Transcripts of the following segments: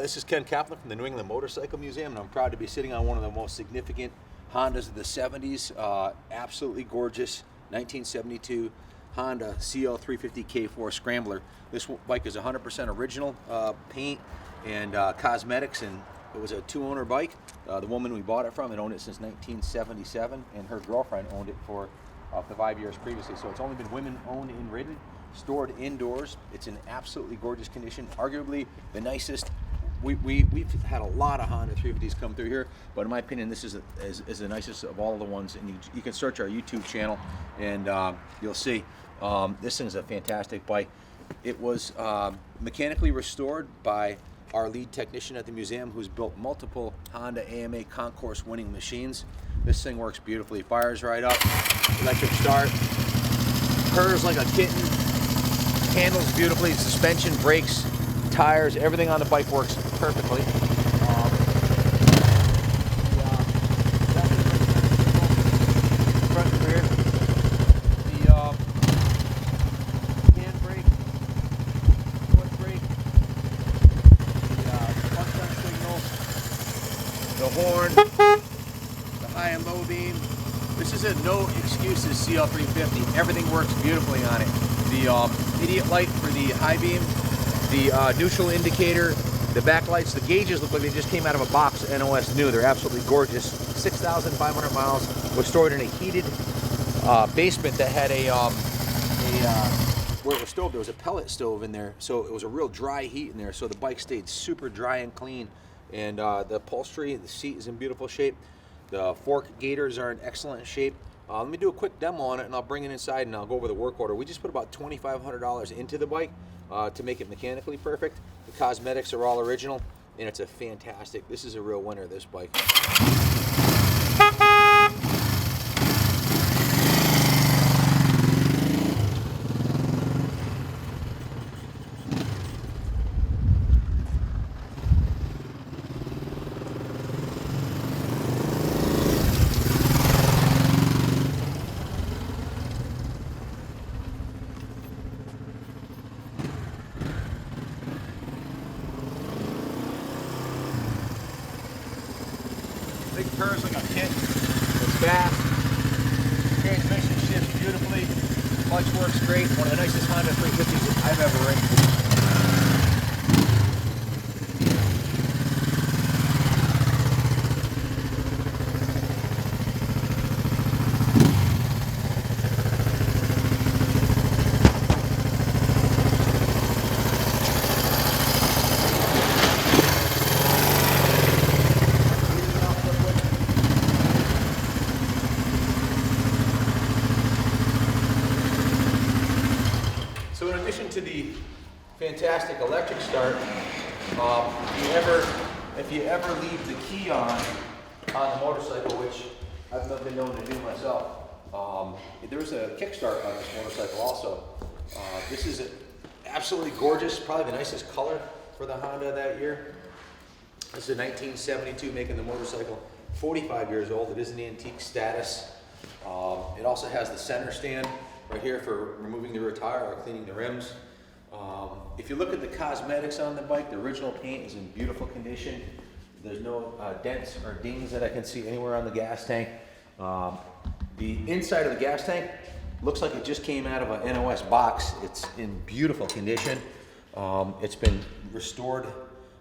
This is Ken Kaplan from the New England Motorcycle Museum, and I'm proud to be sitting on one of the most significant Hondas of the 70s. Absolutely gorgeous 1972 Honda CL350K4 Scrambler. This bike is 100% original paint and cosmetics, and it was a two-owner bike. The woman we bought it from had owned it since 1977, and her girlfriend owned it for up to 5 years previously. So it's only been women-owned and rated, stored indoors. It's in absolutely gorgeous condition, arguably the nicest. We've had a lot of Honda 350s come through here, but in my opinion, this is the nicest of all the ones. And you can search our YouTube channel, and you'll see this thing is a fantastic bike. It was mechanically restored by our lead technician at the museum, who's built multiple Honda AMA concourse winning machines. This thing works beautifully, fires right up, electric start, purrs like a kitten, handles beautifully, suspension, brakes, tires, everything on the bike works perfectly. Front and rear. The handbrake, foot brake, the front turn signal, the horn, the high and low beam. This is a no excuses CL350. Everything works beautifully on it. The idiot light for the high beam, the neutral indicator, the backlights, the gauges look like they just came out of a box, NOS new. They're absolutely gorgeous. 6,500 miles. Was stored in a heated basement that had where it was stove, there was a pellet stove in there, so it was a real dry heat in there, so the bike stayed super dry and clean. And the upholstery, the seat is in beautiful shape. The fork gaiters are in excellent shape. Let me do a quick demo on it, and I'll bring it inside and I'll go over the work order. We just put about $2,500 into the bike to make it mechanically perfect. The cosmetics are all original, and it's a fantastic, this is a real winner, this bike. Big purrs like a kit. It's fast. Transmission shifts beautifully. Clutch works great. One of the nicest Honda 350s I've ever ridden. So in addition to the fantastic electric start, if you ever leave the key on the motorcycle, which I've been known to do myself, there's a Kickstart on this motorcycle also. This is absolutely gorgeous, probably the nicest color for the Honda that year. This is a 1972 make of the motorcycle, 45 years old. It is in antique status. It also has the center stand right here for removing the rear tire or cleaning the rims. If you look at the cosmetics on the bike, the original paint is in beautiful condition. There's no dents or dings that I can see anywhere on the gas tank. The inside of the gas tank looks like it just came out of an NOS box. It's in beautiful condition. It's been restored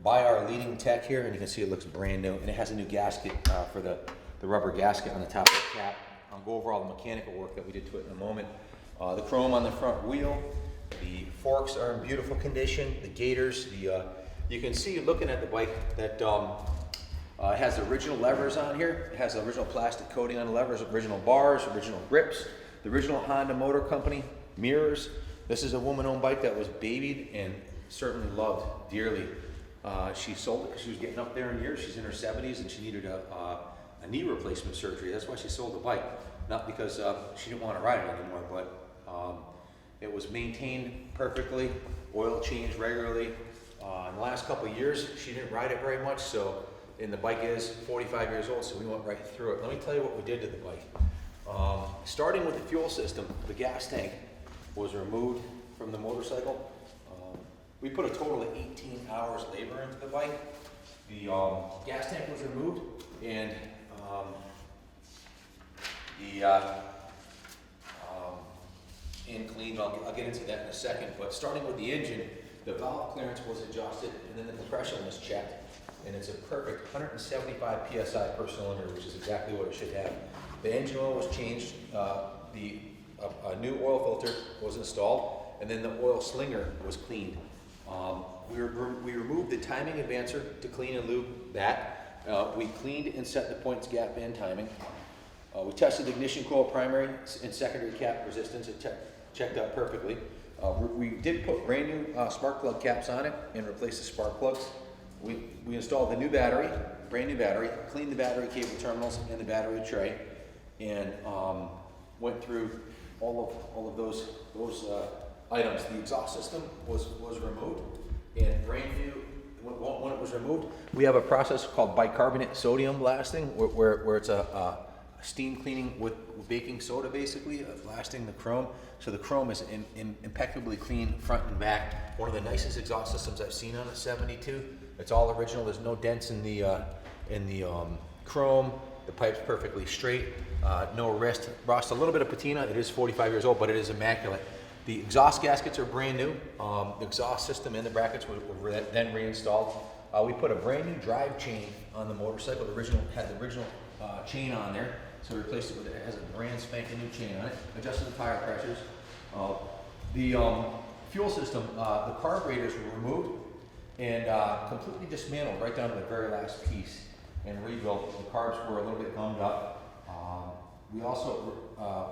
by our leading tech here, and you can see it looks brand new. And it has a new gasket for the rubber gasket on the top of the cap. I'll go over all the mechanical work that we did to it in a moment. The chrome on the front wheel, the forks are in beautiful condition, the gaiters, you can see looking at the bike that it has the original levers on here. It has the original plastic coating on the levers, original bars, original grips, the original Honda Motor Company mirrors. This is a woman-owned bike that was babied and certainly loved dearly. She sold it because she was getting up there in years. She's in her 70s and she needed a knee replacement surgery. That's why she sold the bike. Not because she didn't want to ride it anymore, but it was maintained perfectly, oil changed regularly. In the last couple of years, she didn't ride it very much, and the bike is 45 years old, so we went right through it. Let me tell you what we did to the bike. Starting with the fuel system, the gas tank was removed from the motorcycle. We put a total of 18 hours labor into the bike. The gas tank was removed, and and cleaned. I'll get into that in a second. But starting with the engine, the valve clearance was adjusted, and then the compression was checked, and it's a perfect 175 psi per cylinder, which is exactly what it should have. The engine oil was changed. A new oil filter was installed, and then the oil slinger was cleaned. We removed the timing advancer to clean and lube that. We cleaned and set the points gap and timing. We tested the ignition coil primary and secondary cap resistance. It checked out perfectly. We did put brand new spark plug caps on it and replaced the spark plugs. We installed the new battery, brand new battery, cleaned the battery cable terminals and the battery tray, and went through all of those items. The exhaust system was removed, and brand new. When it was removed, we have a process called bicarbonate sodium blasting, where it's a steam cleaning with baking soda, basically, blasting the chrome. So the chrome is impeccably clean front and back. One of the nicest exhaust systems I've seen on a 72. It's all original. There's no dents in the chrome. The pipe's perfectly straight. No rust. A little bit of patina. It is 45 years old, but it is immaculate. The exhaust gaskets are brand new. The exhaust system and the brackets were then reinstalled. We put a brand new drive chain on the motorcycle. Had the original chain on there, so we replaced it with it has a brand spanking new chain on it. Adjusted the tire pressures. The fuel system, the carburetors were removed and completely dismantled right down to the very last piece and rebuilt. The carbs were a little bit gummed up. We also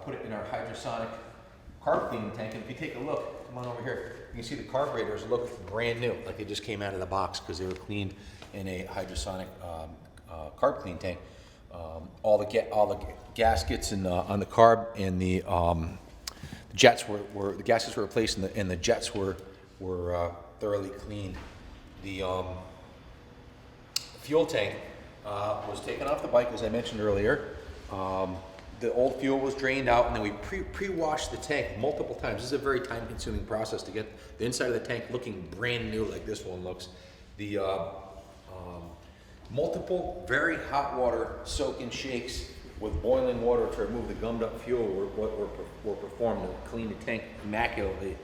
put it in our hydrosonic carb cleaning tank, and if you take a look, come on over here, you can see the carburetors look brand new, like they just came out of the box because they were cleaned in a hydrosonic carb clean tank. All the gaskets and on the carb and the jets the gaskets were replaced, and the jets were thoroughly cleaned. The fuel tank was taken off the bike, as I mentioned earlier. The old fuel was drained out, and then we pre-washed the tank multiple times. This is a very time-consuming process to get the inside of the tank looking brand new like this one looks. The multiple very hot water soak-in shakes with boiling water to remove the gummed up fuel were performed to clean the tank immaculately.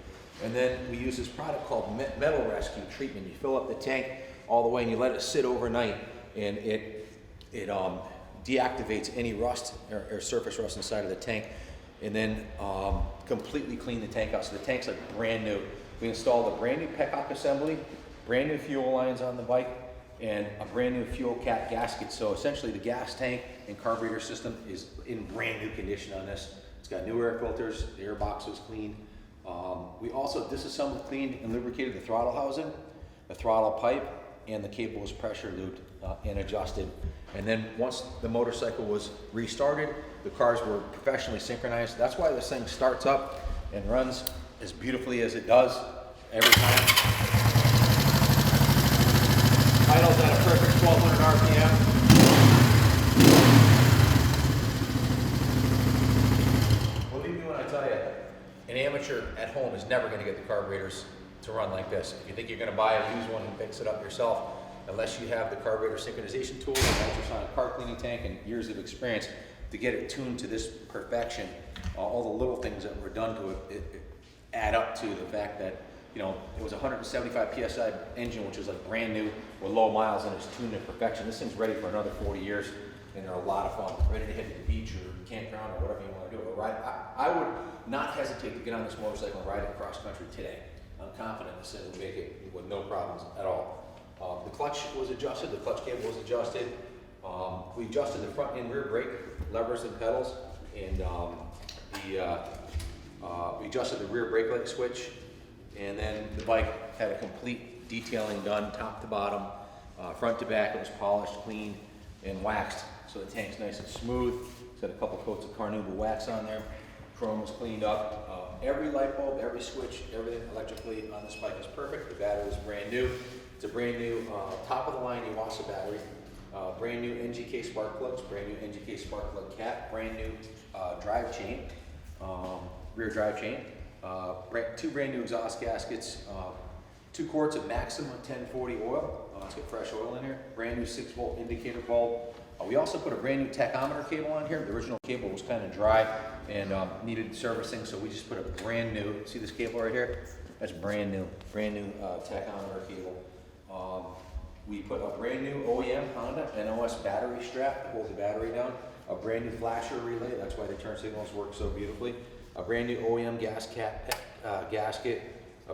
And then we use this product called metal rescue treatment. You fill up the tank all the way and you let it sit overnight, and it deactivates any rust or surface rust inside of the tank, and then completely clean the tank out. So the tank's like brand new. We installed a brand new petcock assembly, brand new fuel lines on the bike, and a brand new fuel cap gasket. So essentially the gas tank and carburetor system is in brand new condition on this. It's got new air filters, the air box was cleaned. We also disassembled, cleaned, and lubricated the throttle housing, the throttle pipe, and the cable was pressure lubed and adjusted. And then once the motorcycle was restarted, the cars were professionally synchronized. That's why this thing starts up and runs as beautifully as it does every time. Idles at a perfect 1200 RPM. Believe me when I tell you, an amateur at home is never going to get the carburetors to run like this. If you think you're going to buy a used one and fix it up yourself, unless you have the carburetor synchronization tool, an ultrasonic car cleaning tank, and years of experience to get it tuned to this perfection, all the little things that were done to it add up to the fact that, you know, it was a 175 psi engine, which was like brand new with low miles, and it's tuned to perfection. This thing's ready for another 40 years, and they're a lot of fun, ready to hit the beach or campground or whatever you want to do. But I would not hesitate to get on this motorcycle and ride it cross country today. I'm confident this thing will make it with no problems at all. The clutch was adjusted, the clutch cable was adjusted. We adjusted the front and rear brake levers and pedals, and we adjusted the rear brake light switch, and then the bike had a complete detailing done, top to bottom, front to back. It was polished, cleaned, and waxed, so the tank's nice and smooth. It's got a couple coats of Carnauba wax on there. Chrome was cleaned up. Every light bulb, every switch, everything electrically on this bike is perfect. The battery is brand new. It's a brand new top of the line Iwasa battery, brand new NGK spark plugs, brand new NGK spark plug cap, brand new drive chain, rear drive chain, two brand new exhaust gaskets, 2 quarts of Maxima 1040 oil. Let's get fresh oil in here. Brand new 6-volt indicator bulb. We also put a brand new tachometer cable on here. The original cable was kind of dry and needed servicing, so we just put a brand new, see this cable right here? That's brand new tachometer cable. We put a brand new OEM Honda NOS battery strap to hold the battery down. A brand new flasher relay, that's why the turn signals work so beautifully. A brand new OEM gasket, a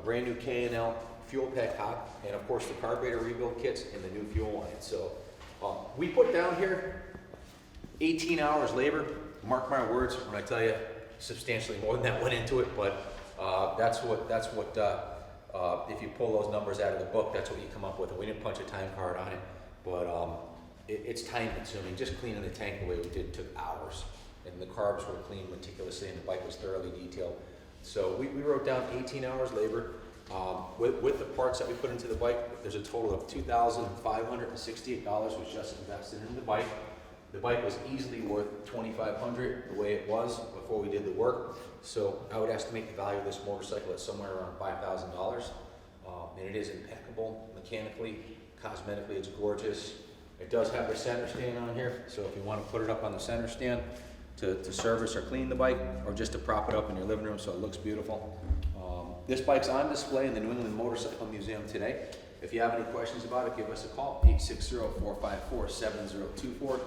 brand new K&L fuel petcock, and of course the carburetor rebuild kits and the new fuel line. So we put down here 18 hours labor. Mark my words when I tell you substantially more than that went into it, but that's what if you pull those numbers out of the book, that's what you come up with. And we didn't punch a time card on it, but it's time consuming. Just cleaning the tank the way we did took hours, and the carbs were cleaned meticulously, and the bike was thoroughly detailed. So we wrote down 18 hours labor. With the parts that we put into the bike, there's a total of $2,568 was just invested in the bike. The bike was easily worth $2,500 the way it was before we did the work. So I would estimate the value of this motorcycle at somewhere around $5,000. And it is impeccable mechanically, cosmetically, it's gorgeous. It does have the center stand on here, so if you want to put it up on the center stand to service or clean the bike, or just to prop it up in your living room so it looks beautiful. This bike's on display in the New England Motorcycle Museum today. If you have any questions about it, give us a call, 860-454-7024.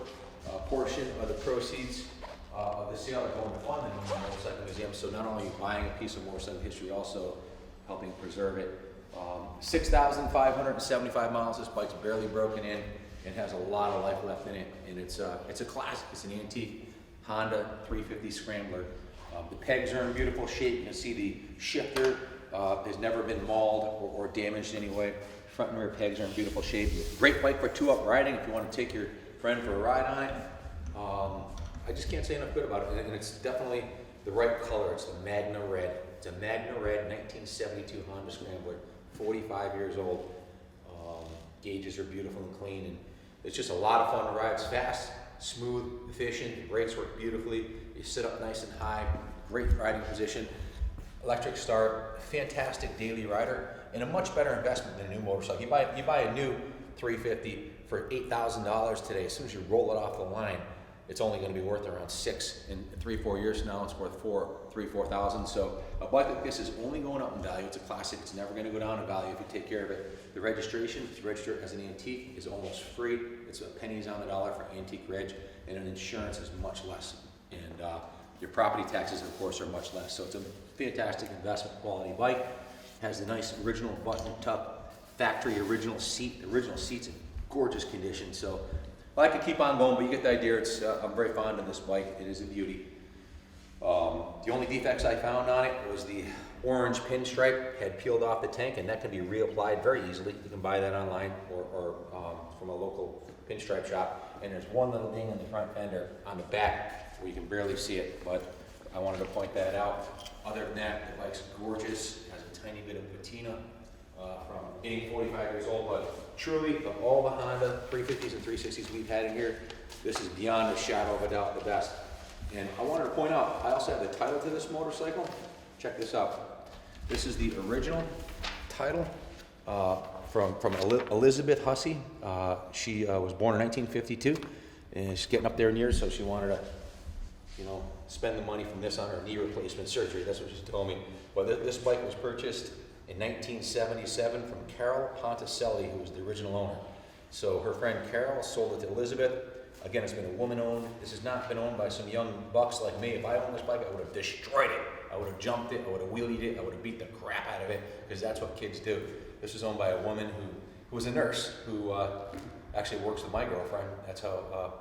Portion of the proceeds of the sale are going to fund the New England Motorcycle Museum, so not only are you buying a piece of motorcycle history, also helping preserve it. 6,575 miles, this bike's barely broken in and has a lot of life left in it, and it's a classic. It's an antique Honda 350 Scrambler. The pegs are in beautiful shape. You can see the shifter has never been mauled or damaged in any way. Front and rear pegs are in beautiful shape. Great bike for 2-up riding if you want to take your friend for a ride on it. I just can't say enough good about it, and it's definitely the right color. It's the Magna Red. It's a Magna Red 1972 Honda Scrambler, 45 years old. Gauges are beautiful and clean, and it's just a lot of fun to ride. It's fast, smooth, efficient. The brakes work beautifully. You sit up nice and high, great riding position. Electric start, fantastic daily rider, and a much better investment than a new motorcycle. You buy a new 350 for $8,000 today. As soon as you roll it off the line, it's only going to be worth around $6,000. In 3-4 years from now, it's worth $4,000. So a bike like this is only going up in value. It's a classic. It's never going to go down in value if you take care of it. The registration, if you register it as an antique, is almost free. It's pennies on the dollar for antique reg, and an insurance is much less. And your property taxes, of course, are much less. So it's a fantastic investment quality bike. Has the nice original button tuck, factory original seat. The original seat's in gorgeous condition. So I could keep on going, but you get the idea. I'm very fond of this bike. It is a beauty. The only defects I found on it was the orange pinstripe had peeled off the tank, and that can be reapplied very easily. You can buy that online or from a local pinstripe shop. And there's one little ding in the front fender on the back where you can barely see it, but I wanted to point that out. Other than that, the bike's gorgeous. It has a tiny bit of patina from being 45 years old, but truly, of all the Honda 350s and 360s we've had in here, this is beyond a shadow of a doubt the best. And I wanted to point out, I also have the title to this motorcycle. Check this out. This is the original title from Elizabeth Hussey. She was born in 1952, and she's getting up there in years, so she wanted to, spend the money from this on her knee replacement surgery. That's what she told me. But this bike was purchased in 1977 from Carol Ponticelli, who was the original owner. So her friend Carol sold it to Elizabeth. Again, it's been a woman-owned. This has not been owned by some young bucks like me. If I owned this bike, I would have destroyed it. I would have jumped it. I would have wheelied it. I would have beat the crap out of it, because that's what kids do. This was owned by a woman who was a nurse, who actually works with my girlfriend. That's how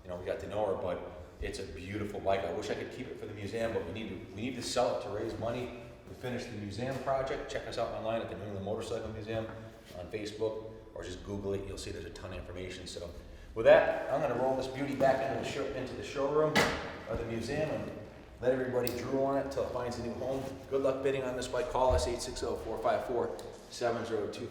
we got to know her. But it's a beautiful bike. I wish I could keep it for the museum, but we need to sell it to raise money to finish the museum project. Check us out online at the New England Motorcycle Museum on Facebook, or just Google it. You'll see there's a ton of information. So with that, I'm going to roll this beauty back into the showroom of the museum and let everybody drool on it until it finds a new home. Good luck bidding on this bike. Call us 860-454-7024.